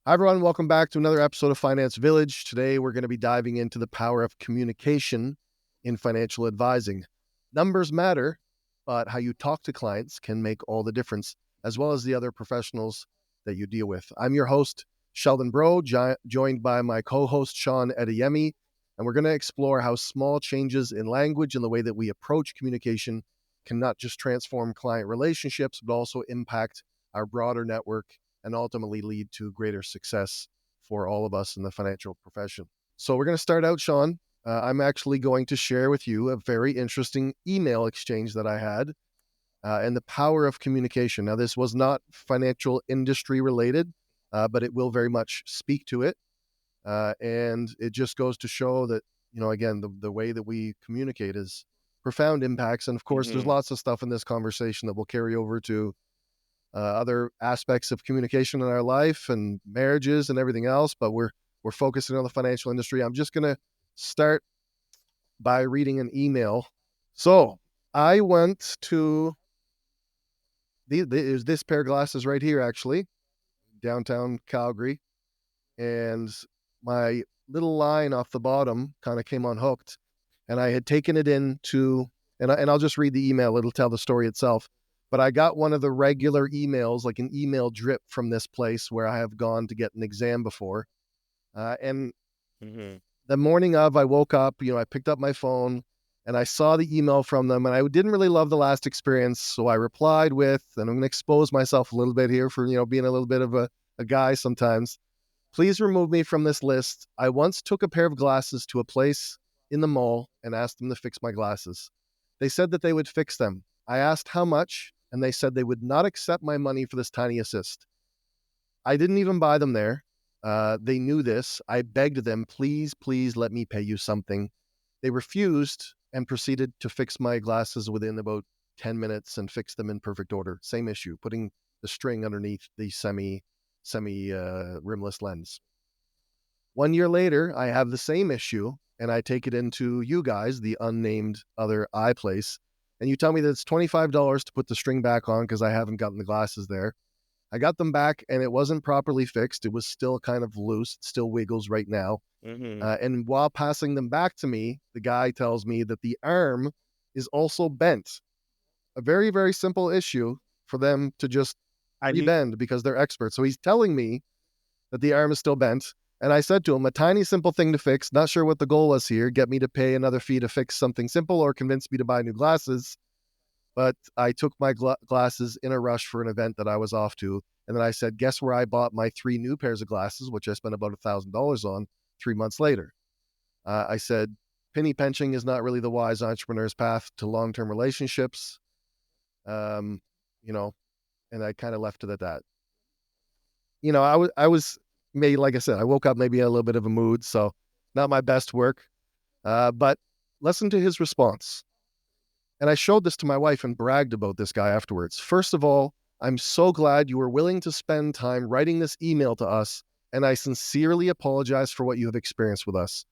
Hi, everyone. Welcome back to another episode of Finance Village. Today, we're going to be diving into the power of communication in financial advising. Numbers matter, but how you talk to clients can make all the difference, as well as the other professionals that you deal with. I'm your host, Sheldon Bro, joined by my co host, Sean Edeyemi, and we're going to explore how small changes in language and the way that we approach communication can not just transform client relationships, but also impact our broader network and ultimately lead to greater success for all of us in the financial profession. So we're going to start out, Sean. I'm actually going to share with you a very interesting email exchange that I had and the power of communication. Now, this was not financial industry related, but it will very much speak to it. And it just goes to show that, again, the way that we communicate is profound impacts. And of course, there's Mhm. lots of stuff in this conversation that will carry over to other aspects of communication in our life and marriages and everything else, but we're focusing on the financial industry. I'm just going to start by reading an email. So I went to this pair of glasses right here, actually, downtown Calgary, and my little line off the bottom kind of came unhooked, and I had taken it into, and I'll just read the email. It'll tell the story itself. But I got one of the regular emails, like an email drip from this place where I have gone to get an exam before. And Mhm. the morning of, I woke up, I picked up my phone and I saw the email from them, and I didn't really love the last experience. So I replied with, and I'm going to expose myself a little bit here for, being a little bit of a guy sometimes. Please remove me from this list. I once took a pair of glasses to a place in the mall and asked them to fix my glasses. They said that they would fix them. I asked how much, and they said they would not accept my money for this tiny assist. I didn't even buy them there. They knew this. I begged them, please, please let me pay you something. They refused and proceeded to fix my glasses within about 10 minutes and fix them in perfect order. Same issue, putting the string underneath the semi rimless lens. 1 year later, I have the same issue and I take it into you guys, the unnamed other eye place, and you tell me that it's $25 to put the string back on because I haven't gotten the glasses there. I got them back and it wasn't properly fixed. It was still kind of loose. It still wiggles right now. Mhm. And while passing them back to me, the guy tells me that the arm is also bent. A very, very simple issue for them to just I need rebend because they're experts. So he's telling me that the arm is still bent. And I said to him, a tiny, simple thing to fix. Not sure what the goal was here. Get me to pay another fee to fix something simple or convince me to buy new glasses. But I took my glasses in a rush for an event that I was off to. And then I said, guess where I bought my 3 new pairs of glasses, which I spent about $1,000 on 3 months later. I said, penny pinching is not really the wise entrepreneur's path to long term relationships. Um, you know, and I kind of left it at that. I was maybe, like I said, I woke up maybe in a little bit of a mood, so not my best work. But listen to his response. And I showed this to my wife and bragged about this guy afterwards. First of all, I'm so glad you were willing to spend time writing this email to us, and I sincerely apologize for what you have experienced with us.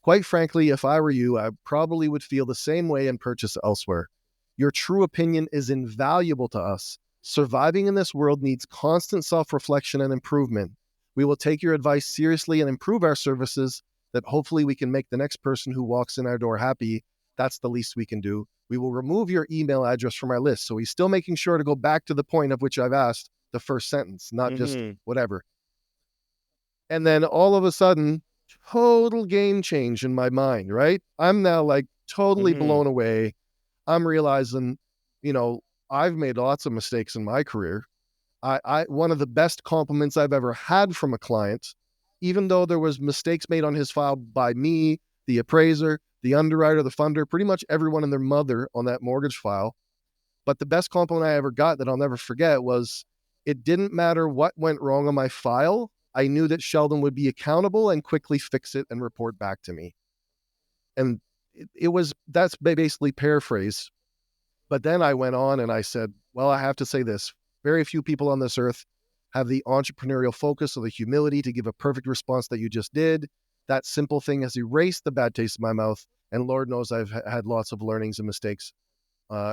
Quite frankly, if I were you, I probably would feel the same way and purchase elsewhere. Your true opinion is invaluable to us. Surviving in this world needs constant self reflection and improvement. We will take your advice seriously and improve our services that hopefully we can make the next person who walks in our door happy. That's the least we can do. We will remove your email address from our list. So he's still making sure to go back to the point of which I've asked, the first sentence, not just Mhm. whatever. And then all of a sudden, total game change in my mind, right? I'm now like totally Mhm. blown away. I'm realizing, you know, I've made lots of mistakes in my career. I one of the best compliments I've ever had from a client, even though there was mistakes made on his file by me, the appraiser, the underwriter, the funder, pretty much everyone and their mother on that mortgage file. But the best compliment I ever got that I'll never forget was, it didn't matter what went wrong on my file. I knew that Sheldon would be accountable and quickly fix it and report back to me. And it was, that's basically paraphrase. But then I went on and I said, well, I have to say this. Very few people on this earth have the entrepreneurial focus or the humility to give a perfect response that you just did. That simple thing has erased the bad taste in my mouth. And Lord knows I've had lots of learnings and mistakes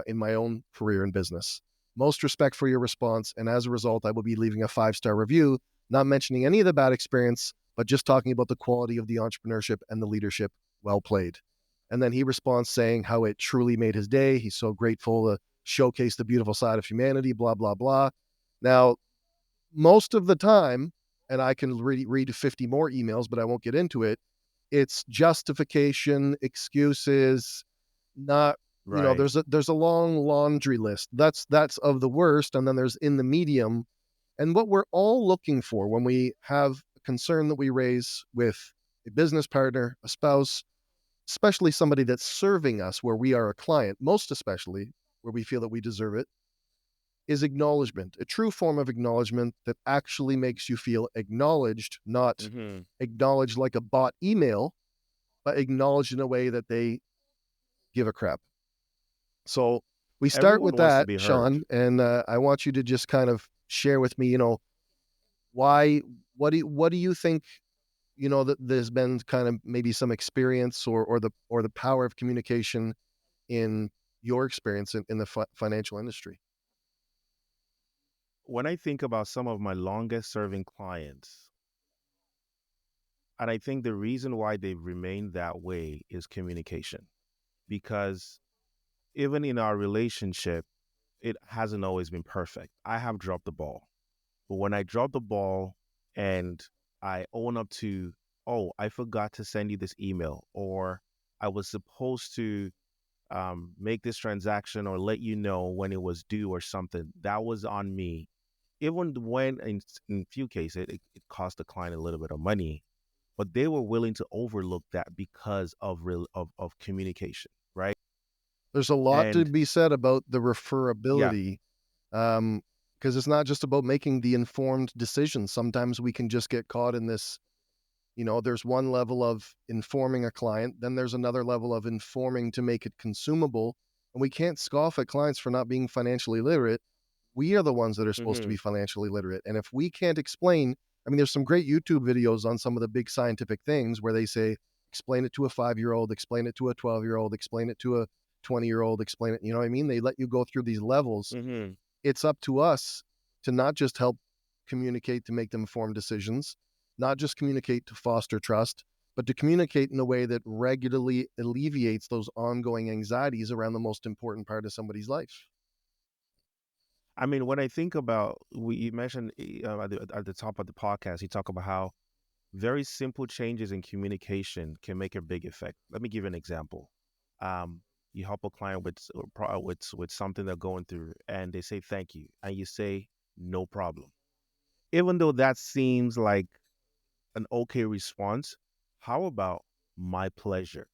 in my own career and business. Most respect for your response. And as a result, I will be leaving a 5-star review, not mentioning any of the bad experience, but just talking about the quality of the entrepreneurship and the leadership. Well played. And then he responds saying how it truly made his day. He's so grateful to showcase the beautiful side of humanity, blah, blah, blah. Now, most of the time, and I can read 50 more emails, but I won't get into it, it's justification, excuses, not, Right. there's a long laundry list. That's of the worst. And then there's in the medium. And what we're all looking for when we have a concern that we raise with a business partner, a spouse, especially somebody that's serving us where we are a client, most especially where we feel that we deserve it, is acknowledgement, a true form of acknowledgement that actually makes you feel acknowledged, not Mm-hmm. acknowledged like a bot email, but acknowledged in a way that they give a crap. So we start Everyone with wants to that, be heard. Sean, and I want you to just kind of share with me, why, what do you think, that there's been kind of maybe some experience or the power of communication in your experience in the financial industry? When I think about some of my longest serving clients, and I think the reason why they've remained that way is communication. Because even in our relationship, it hasn't always been perfect. I have dropped the ball. But when I drop the ball and I own up to, oh, I forgot to send you this email, or I was supposed to make this transaction or let you know when it was due or something, that was on me. Even when in few cases it cost the client a little bit of money, but they were willing to overlook that because of of communication, right? There's a lot to And be said about the yeah, referability, because it's not just about making the informed decision. Sometimes we can just get caught in this. There's one level of informing a client, then there's another level of informing to make it consumable. And we can't scoff at clients for not being financially literate. We are the ones that are supposed to hmm be financially literate. And if we can't explain, I mean, there's some great YouTube videos on some of the big scientific things where they say, explain it to a 5-year-old, explain it to a 12-year-old, explain it to a 20-year-old, explain it. You know what I mean? They let you go through these levels. hmm It's up to us to not just help communicate to make them informed decisions, not just communicate to foster trust, but to communicate in a way that regularly alleviates those ongoing anxieties around the most important part of somebody's life. I mean, when I think about, you mentioned at the top of the podcast, you talk about how very simple changes in communication can make a big effect. Let me give you an example. Um, you help a client with something they're going through, and they say thank you, and you say no problem. Even though that seems like an okay response, how about my pleasure?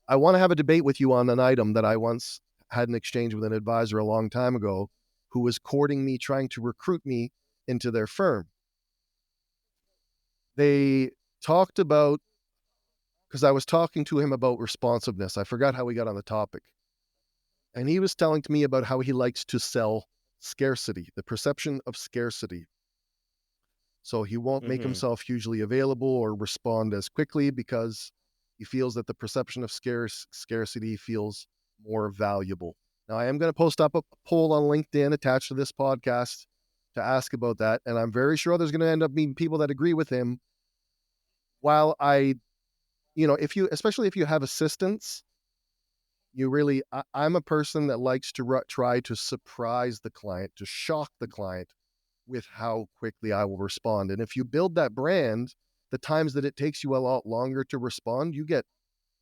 I want to have a debate with you on an item that I once had an exchange with an advisor a long time ago who was courting me, trying to recruit me into their firm. They talked about, because I was talking to him about responsiveness. I forgot how we got on the topic. And he was telling to me about how he likes to sell scarcity, the perception of scarcity. So he won't make hmm himself hugely available or respond as quickly because he feels that the perception of scarcity feels more valuable. Now, I am going to post up a poll on LinkedIn attached to this podcast to ask about that. And I'm very sure there's going to end up being people that agree with him. While if you, especially if you have assistants, I'm a person that likes to try to surprise the client, to shock the client with how quickly I will respond. And if you build that brand, the times that it takes you a lot longer to respond, you get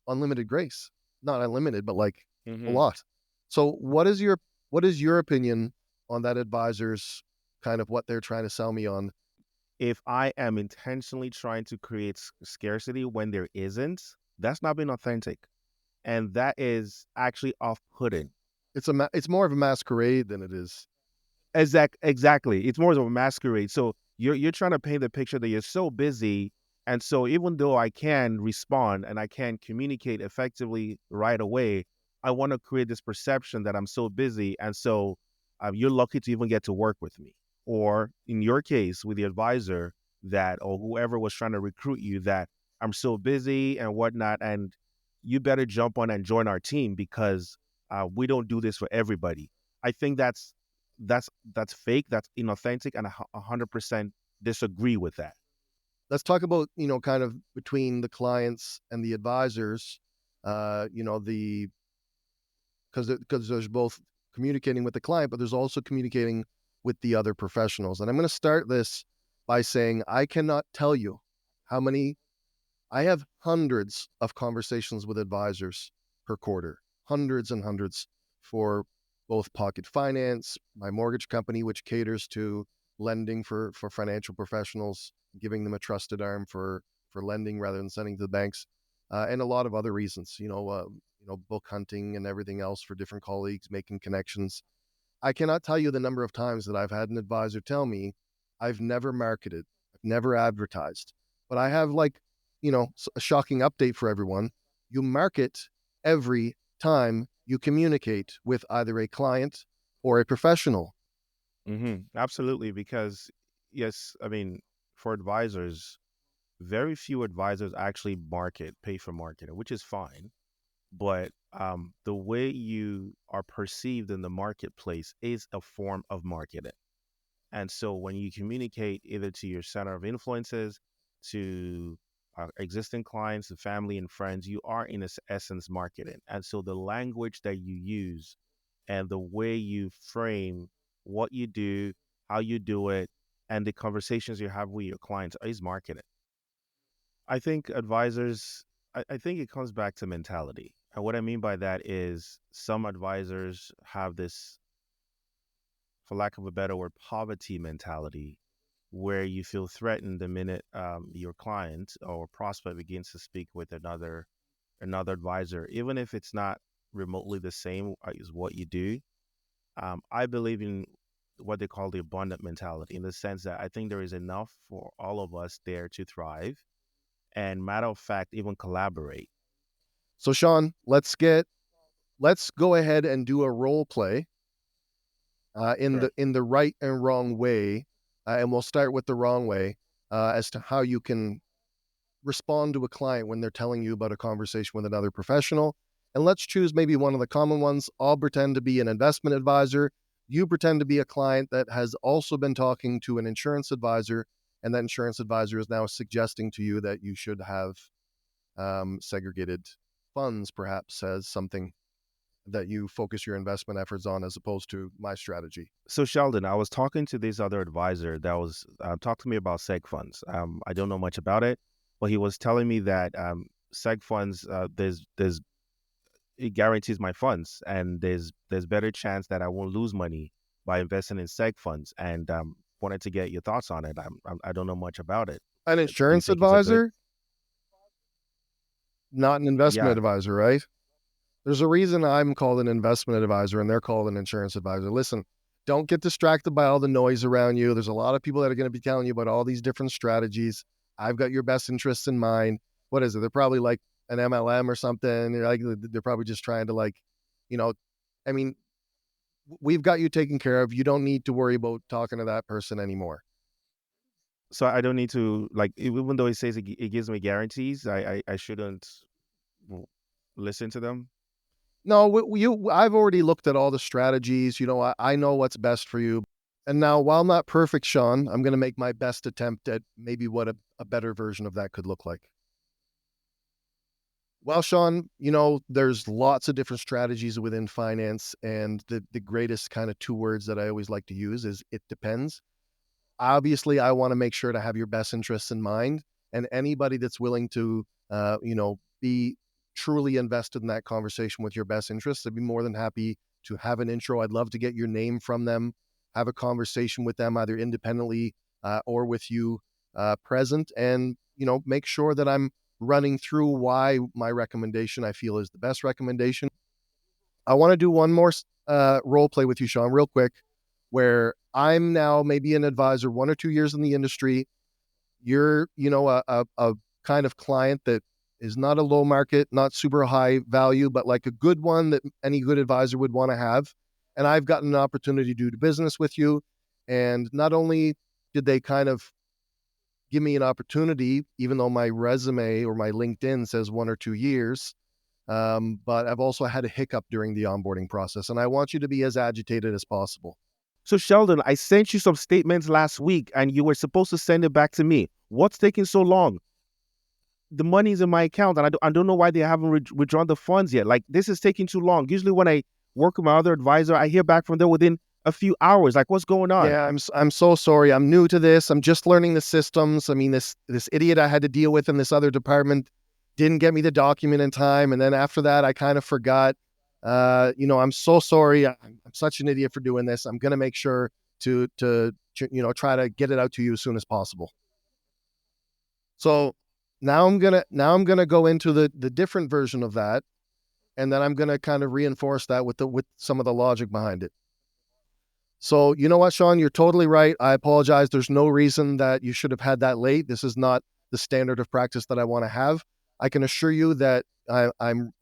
unlimited grace. Not unlimited, but like a hmm lot. So what is your opinion on that advisor's kind of what they're trying to sell me on? If I am intentionally trying to create scarcity when there isn't, that's not being authentic. And that is actually off-putting. It's more of a masquerade than it is. Exactly. It's more of a masquerade. So you're trying to paint the picture that you're so busy, and so even though I can respond and I can communicate effectively right away, I want to create this perception that I'm so busy, and so you're lucky to even get to work with me. Or in your case, with the advisor that or whoever was trying to recruit you, that I'm so busy and whatnot, and you better jump on and join our team because we don't do this for everybody. I think that's fake, that's inauthentic, and 100% disagree with that. Let's talk about, kind of between the clients and the advisors, the because there's both communicating with the client, but there's also communicating with the other professionals. And I'm going to start this by saying I cannot tell you how many I have hundreds of conversations with advisors per quarter, hundreds and hundreds for both Pocket Finance, my mortgage company, which caters to lending for financial professionals, giving them a trusted arm for lending rather than sending to the banks, and a lot of other reasons, book hunting and everything else for different colleagues, making connections. I cannot tell you the number of times that I've had an advisor tell me, I've never marketed, I've never advertised, but I have a shocking update for everyone. You market every time you communicate with either a client or a professional. Absolutely, because yes, I mean, for advisors, very few advisors actually pay for marketing, which is fine. But the way you are perceived in the marketplace is a form of marketing. And so when you communicate either to your center of influences, to existing clients, and family and friends, you are in essence marketing. And so the language that you use and the way you frame what you do, how you do it, and the conversations you have with your clients is marketing. I think I think it comes back to mentality. And what I mean by that is some advisors have this, for lack of a better word, poverty mentality, where you feel threatened the minute your client or prospect begins to speak with another advisor, even if it's not remotely the same as what you do. I believe in what they call the abundant mentality, in the sense that I think there is enough for all of us there to thrive, and matter of fact, even collaborate. So Sean, let's go ahead and do a role play in Sure. the right and wrong way, and we'll start with the wrong way as to how you can respond to a client when they're telling you about a conversation with another professional. And let's choose maybe one of the common ones. I'll pretend to be an investment advisor. You pretend to be a client that has also been talking to an insurance advisor, and that insurance advisor is now suggesting to you that you should have segregated funds, perhaps, as something that you focus your investment efforts on as opposed to my strategy. So Sheldon, I was talking to this other advisor that was talking to me about seg funds. I don't know much about it, but he was telling me that seg funds, there's it guarantees my funds, and there's better chance that I won't lose money by investing in seg funds. And wanted to get your thoughts on it. I don't know much about it. An Do you insurance think it's a good? advisor, not an investment Yeah. advisor, right? There's a reason I'm called an investment advisor and they're called an insurance advisor. Listen, don't get distracted by all the noise around you. There's a lot of people that are going to be telling you about all these different strategies. I've got your best interests in mind. What is it? They're probably like an MLM or something. They're probably just trying to you know, I mean, we've got you taken care of. You don't need to worry about talking to that person anymore. So I don't need to, like, even though it says it gives me guarantees, I shouldn't w- listen to them. No, I've already looked at all the strategies. I know what's best for you. And now, while not perfect, Sean, I'm going to make my best attempt at maybe what a better version of that could look like. Well, Sean, there's lots of different strategies within finance. And the greatest kind of two words that I always like to use is it depends. Obviously, I want to make sure to have your best interests in mind. And anybody that's willing to, be truly invested in that conversation with your best interests, I'd be more than happy to have an intro. I'd love to get your name from them, have a conversation with them, either independently or with you present, and make sure that I'm running through why my recommendation I feel is the best recommendation. I want to do one more role play with you, Sean, real quick, where I'm now maybe an advisor, 1 or 2 years in the industry. You're, a kind of client that is not a low market, not super high value, but like a good one that any good advisor would want to have. And I've gotten an opportunity to do business with you. And not only did they kind of give me an opportunity, even though my resume or my LinkedIn says 1 or 2 years, but I've also had a hiccup during the onboarding process. And I want you to be as agitated as possible. So Sheldon, I sent you some statements last week and you were supposed to send it back to me. What's taking so long? The money's in my account and I don't know why they haven't withdrawn the funds yet. Like, this is taking too long. Usually when I work with my other advisor, I hear back from them within a few hours. Like, what's going on? Yeah, I'm so sorry. I'm new to this. I'm just learning the systems. I mean, this idiot I had to deal with in this other department didn't get me the document in time, and then after that, I kind of forgot. I'm so sorry. I'm such an idiot for doing this. I'm gonna make sure to try to get it out to you as soon as possible. So now I'm gonna go into the different version of that, and then I'm gonna kind of reinforce that with some of the logic behind it. So, you know what, Sean, you're totally right. I apologize. There's no reason that you should have had that late. This is not the standard of practice that I want to have. I can assure you that I'm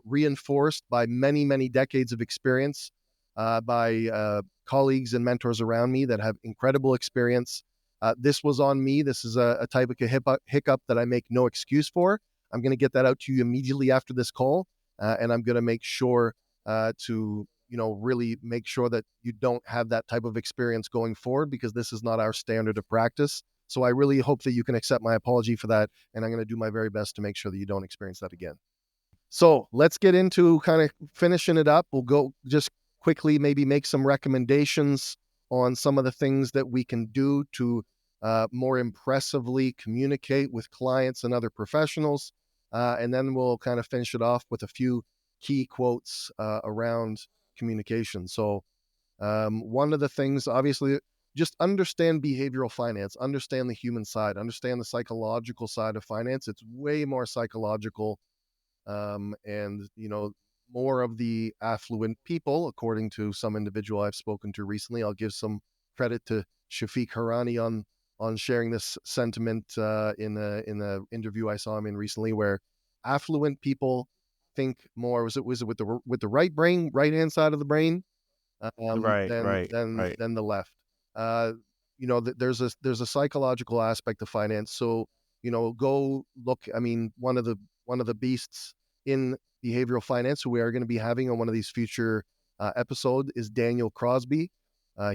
reinforced by many, many decades of experience, by colleagues and mentors around me that have incredible experience. This was on me. This is a type of hiccup that I make no excuse for. I'm going to get that out to you immediately after this call, and I'm going to make sure to really make sure that you don't have that type of experience going forward, because this is not our standard of practice. So I really hope that you can accept my apology for that. And I'm going to do my very best to make sure that you don't experience that again. So let's get into kind of finishing it up. We'll go just quickly, maybe make some recommendations on some of the things that we can do to more impressively communicate with clients and other professionals. And then we'll kind of finish it off with a few key quotes around communication. So one of the things, obviously, just understand behavioral finance, understand the human side, understand the psychological side of finance. It's way more psychological, and more of the affluent people, according to some individual I've spoken to recently. I'll give some credit to Shafiq Harani on sharing this sentiment in the interview I saw him in recently, where affluent people think more, was it with the right hand side of the brain, Right, than right, than right. than the left. There's a psychological aspect to finance. So go look. I mean, one of the beasts in behavioral finance who we are going to be having on one of these future episode is Daniel Crosby.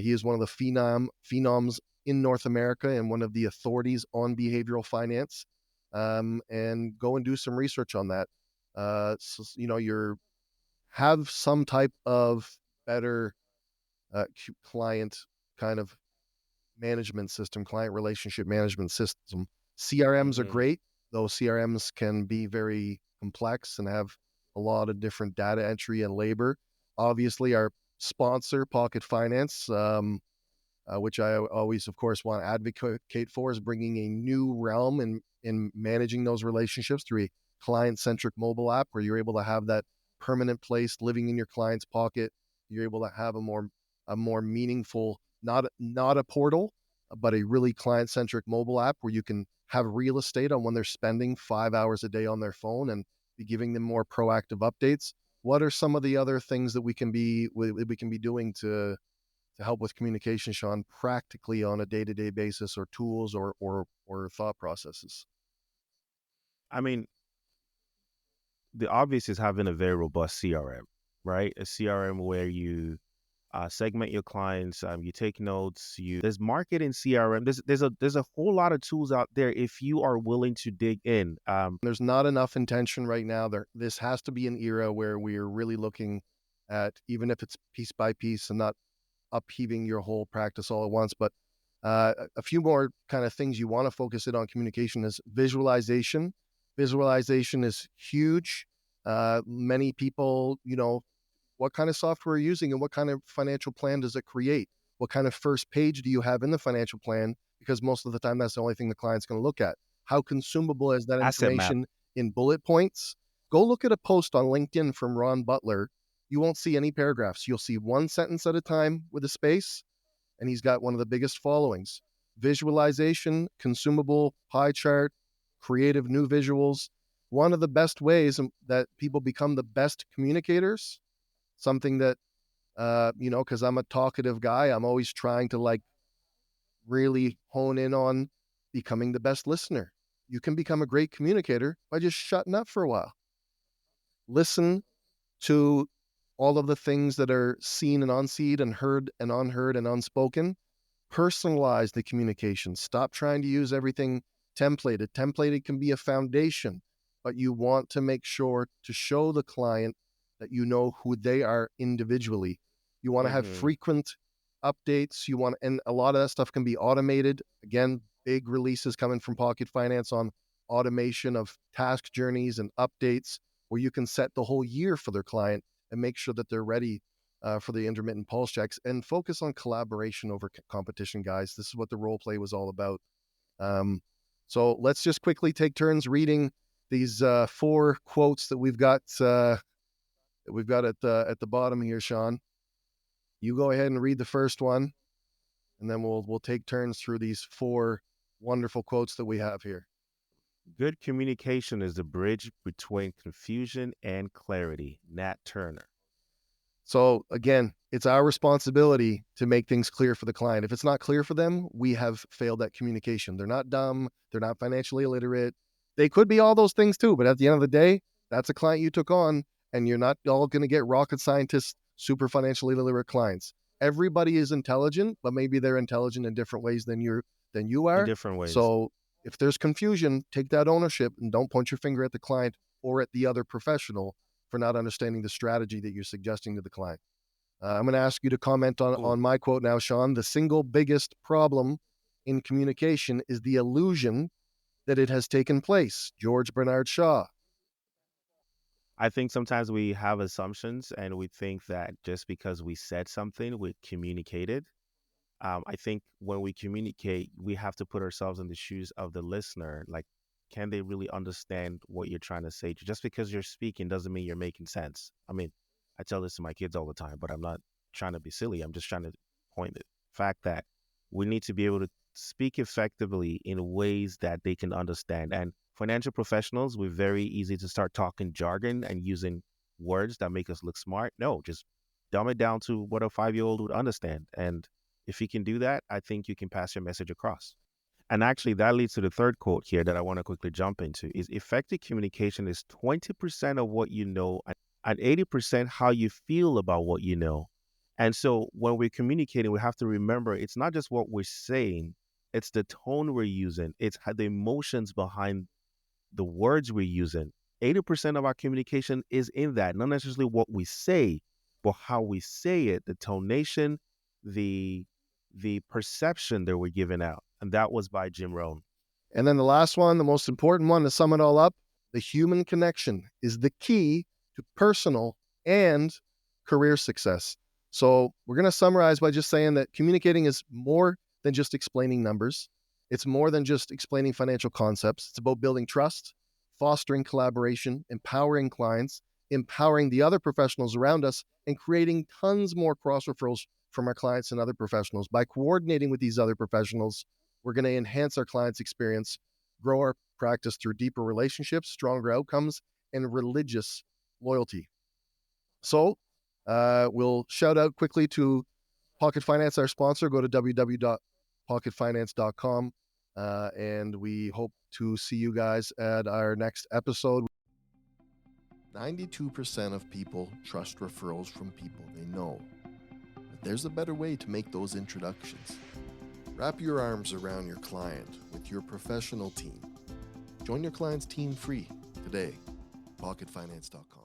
He is one of the phenoms in North America and one of the authorities on behavioral finance. And go and do some research on that. So, you're have some type of better client kind of management system, client relationship management system. CRMs are Hmm. great, though CRMs can be very complex and have a lot of different data entry and labor. Obviously, our sponsor, Pocket Finance, which I always, of course, want to advocate for, is bringing a new realm in managing those relationships through a client-centric mobile app where you're able to have that permanent place living in your client's pocket. You're able to have a more meaningful, not a portal, but a really client-centric mobile app where you can have real estate on when they're spending 5 hours a day on their phone and be giving them more proactive updates. What are some of the other things that we can be doing to help with communication, Sean, practically on a day-to-day basis, or tools or thought processes? I mean, the obvious is having a very robust CRM, right? A CRM where you segment your clients, you take notes, there's marketing CRM. There's a whole lot of tools out there if you are willing to dig in. There's not enough intention right now. This has to be an era where we are really looking at, even if it's piece by piece and not upheaving your whole practice all at once, but a few more kind of things you want to focus it on communication is visualization. Visualization is huge. Many people, what kind of software are you using and what kind of financial plan does it create? What kind of first page do you have in the financial plan? Because most of the time, that's the only thing the client's going to look at. How consumable is that Asset map. information in bullet points? Go look at a post on LinkedIn from Ron Butler. You won't see any paragraphs. You'll see one sentence at a time with a space, and he's got one of the biggest followings. Visualization, consumable pie chart, creative new visuals. One of the best ways that people become the best communicators, something that, because I'm a talkative guy, I'm always trying to really hone in on becoming the best listener. You can become a great communicator by just shutting up for a while. Listen to all of the things that are seen and unseen and heard and unheard and unspoken. Personalize the communication. Stop trying to use everything templated. Templated can be a foundation, but you want to make sure to show the client that you know who they are individually. You want to have Mm-hmm. frequent updates. And a lot of that stuff can be automated. Again, big releases coming from Pocket Finance on automation of task journeys and updates where you can set the whole year for their client and make sure that they're ready for the intermittent pulse checks, and focus on collaboration over competition, guys. This is what the role play was all about. So let's just quickly take turns reading these 4 quotes that we've got at the bottom here, Sean. You go ahead and read the first one, and then we'll take turns through these 4 wonderful quotes that we have here. Good communication is the bridge between confusion and clarity. Nat Turner. So again, it's our responsibility to make things clear for the client. If it's not clear for them, we have failed at communication. They're not dumb. They're not financially illiterate. They could be all those things too, but at the end of the day, that's a client you took on, and you're not all going to get rocket scientists, super financially illiterate clients. Everybody is intelligent, but maybe they're intelligent in different ways than you In are. different ways. So if there's confusion, take that ownership and don't point your finger at the client or at the other professional for not understanding the strategy that you're suggesting to the client. I'm going to ask you to comment on my quote now, Sean. The single biggest problem in communication is the illusion that it has taken place. George Bernard Shaw. I think sometimes we have assumptions and we think that just because we said something, we communicated. I think when we communicate, we have to put ourselves in the shoes of the listener. Like, can they really understand what you're trying to say? Just because you're speaking doesn't mean you're making sense. I mean, I tell this to my kids all the time, but I'm not trying to be silly. I'm just trying to point the fact that we need to be able to speak effectively in ways that they can understand. And financial professionals, we're very easy to start talking jargon and using words that make us look smart. No, just dumb it down to what a 5-year-old would understand. And if you can do that, I think you can pass your message across. And actually, that leads to the third quote here that I want to quickly jump into is effective communication is 20% of what you know and 80% how you feel about what you know. And so when we're communicating, we have to remember it's not just what we're saying, it's the tone we're using, it's the emotions behind the words we're using. 80% of our communication is in that, not necessarily what we say, but how we say it, the tonation, the perception that we're giving out. And that was by Jim Rohn. And then the last one, the most important one to sum it all up, the human connection is the key to personal and career success. So we're going to summarize by just saying that communicating is more than just explaining numbers. It's more than just explaining financial concepts. It's about building trust, fostering collaboration, empowering clients, empowering the other professionals around us, and creating tons more cross referrals from our clients and other professionals. By coordinating with these other professionals, we're going to enhance our clients' experience, grow our practice through deeper relationships, stronger outcomes, and religious loyalty. So we'll shout out quickly to Pocket Finance, our sponsor. Go to www.pocketfinance.com, and we hope to see you guys at our next episode. 92% of people trust referrals from people they know. But there's a better way to make those introductions. Wrap your arms around your client with your professional team. Join your client's team free today. PocketFinance.com.